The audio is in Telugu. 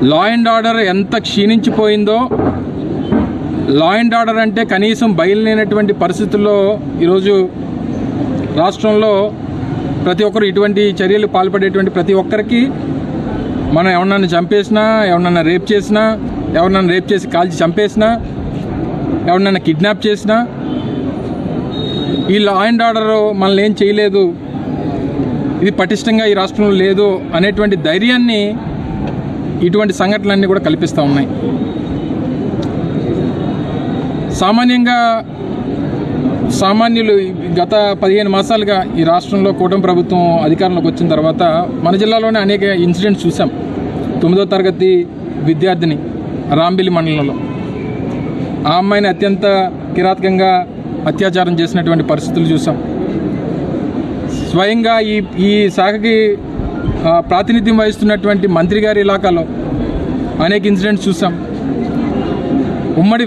లా అండ్ ఆర్డర్ ఎంత క్షీణించిపోయిందో, లా అండ్ ఆర్డర్ అంటే కనీసం బయలుదేరినటువంటి పరిస్థితుల్లో ఈరోజు రాష్ట్రంలో ప్రతి ఒక్కరు ఇటువంటి చర్యలు పాల్పడేటువంటి ప్రతి ఒక్కరికి మనం ఎవరినైనా చంపేసినా, ఎవరినైనా రేప్ చేసినా, ఎవరినైనా రేప్ చేసి కాల్చి చంపేసినా, ఎవరినైనా కిడ్నాప్ చేసినా ఈ లా అండ్ ఆర్డర్ మనల్ని ఏం చేయలేదు, ఇది పటిష్టంగా ఈ రాష్ట్రంలో లేదు అనేటువంటి ధైర్యాన్ని ఇటువంటి సంఘటనలన్నీ కూడా కల్పిస్తూ ఉన్నాయి. సామాన్యులు గత 15 మాసాలుగా ఈ రాష్ట్రంలో కూటమి ప్రభుత్వం అధికారంలోకి వచ్చిన తర్వాత మన జిల్లాలోనే అనేక ఇన్సిడెంట్స్ చూసాం. 9వ తరగతి విద్యార్థిని రాంబిలి మండలంలో ఆ అమ్మాయిని అత్యంత కిరాతకంగా అత్యాచారం చేసినటువంటి పరిస్థితులు చూసాం. స్వయంగా ఈ శాఖకి ప్రాతినిధ్యం వహిస్తున్నటువంటి మంత్రి గారి ఇలాకాలో అనేక ఇన్సిడెంట్స్ చూసాం. ఉమ్మడి